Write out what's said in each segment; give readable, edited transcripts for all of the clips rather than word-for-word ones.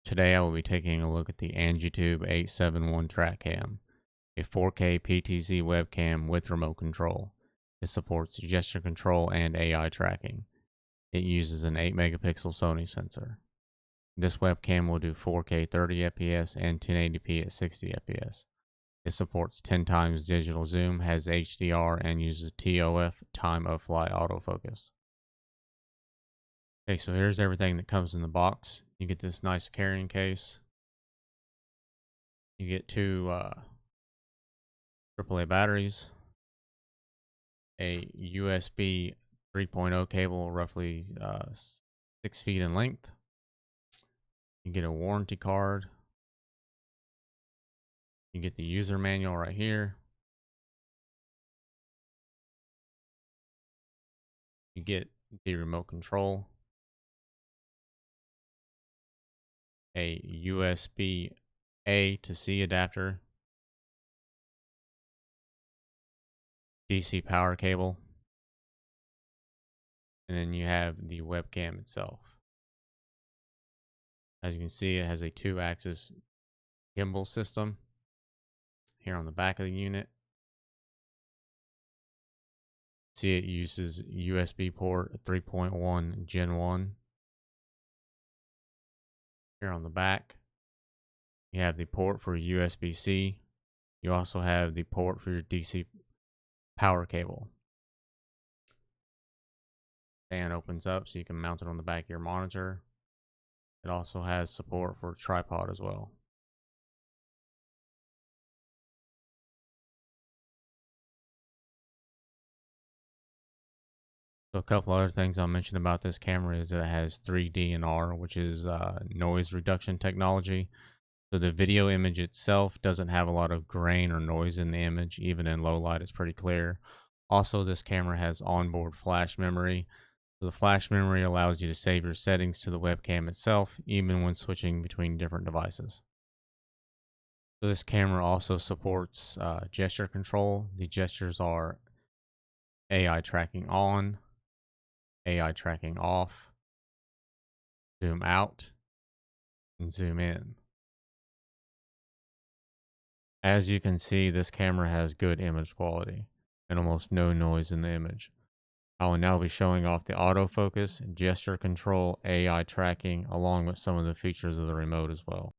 Today I will be taking a look at the Angetube 871 TrackCam, a 4K PTZ webcam with remote control. It supports gesture control and AI tracking. It uses an 8 megapixel Sony sensor. This webcam will do 4K 30 FPS and 1080p at 60 FPS. It supports 10 times digital zoom, has HDR, and uses TOF time of flight autofocus. Okay, so here's everything that comes in the box. You get this nice carrying case. You get two AAA batteries, a USB 3.0 cable, roughly 6 feet in length. You get a warranty card. You get the user manual right here. You get the remote control, a USB A to C adapter, DC power cable, and then you have the webcam itself. As you can see, it has a 2-axis gimbal system here on the back of the unit. See, it uses USB port 3.1 Gen 1. Here on the back, you have the port for USB-C. You also have the port for your DC power cable. Stand opens up so you can mount it on the back of your monitor. It also has support for a tripod as well. So a couple other things I'll mention about this camera is that it has 3D&R, which is noise reduction technology. So the video image itself doesn't have a lot of grain or noise in the image. Even in low light, it's pretty clear. Also, this camera has onboard flash memory. So the flash memory allows you to save your settings to the webcam itself, even when switching between different devices. So this camera also supports gesture control. The gestures are AI tracking on, AI tracking off, zoom out, and zoom in. As you can see, this camera has good image quality and almost no noise in the image. I will now be showing off the autofocus, gesture control, AI tracking, along with some of the features of the remote as well.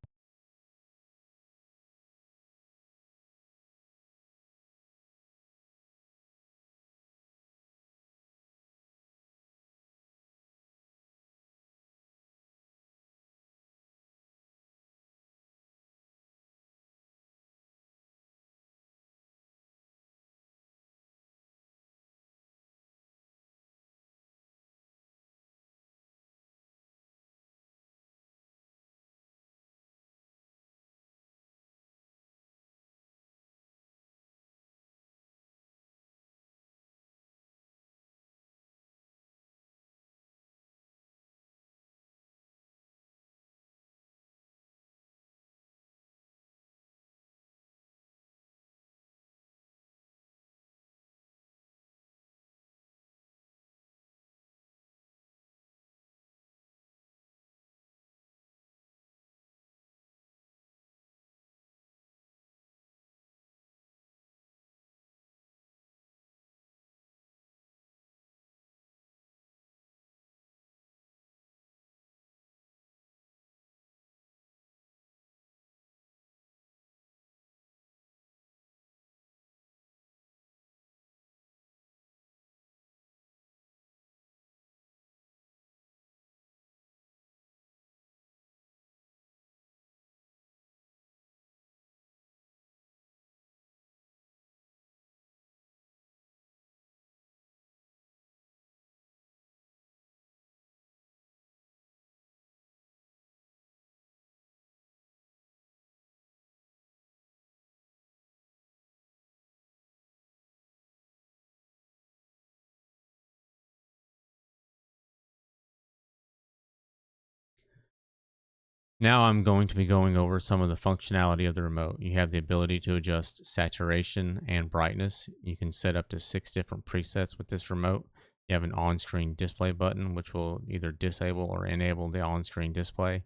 Now I'm going to be going over some of the functionality of the remote. You have the ability to adjust saturation and brightness. You can set up to 6 different presets with this remote. You have an on-screen display button, which will either disable or enable the on-screen display.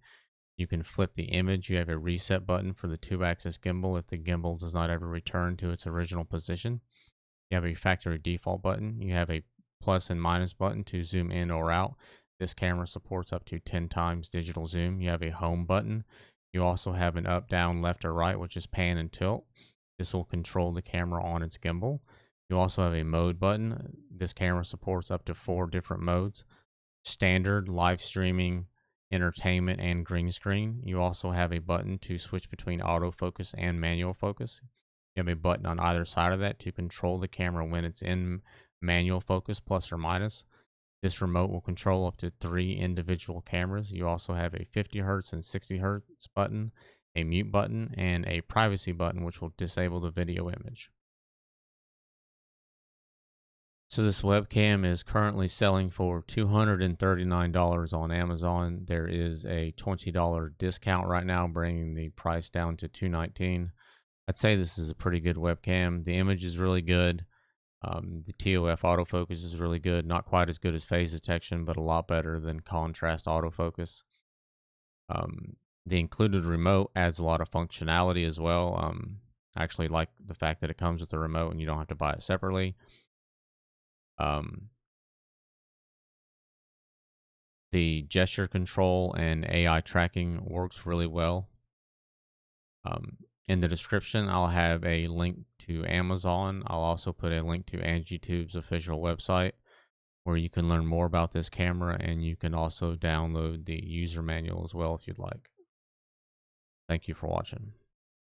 You can flip the image. You have a reset button for the 2-axis gimbal if the gimbal does not ever return to its original position. You have a factory default button. You have a plus and minus button to zoom in or out. This camera supports up to 10 times digital zoom. You have a home button. You also have an up, down, left, or right, which is pan and tilt. This will control the camera on its gimbal. You also have a mode button. This camera supports up to 4 different modes: standard, live streaming, entertainment, and green screen. You also have a button to switch between autofocus and manual focus. You have a button on either side of that to control the camera when it's in manual focus, plus or minus. This remote will control up to 3 individual cameras. You also have a 50 hertz and 60 hertz button, a mute button, and a privacy button, which will disable the video image. So this webcam is currently selling for $239 on Amazon. There is a $20 discount right now, bringing the price down to $219. I'd say this is a pretty good webcam. The image is really good. The TOF autofocus is really good. Not quite as good as phase detection, but a lot better than contrast autofocus. The included remote adds a lot of functionality as well. I actually like the fact that it comes with a remote and you don't have to buy it separately. The gesture control and AI tracking works really well. In the description, I'll have a link to Amazon. I'll also put a link to Angetube's official website where you can learn more about this camera, and you can also download the user manual as well if you'd like. Thank you for watching.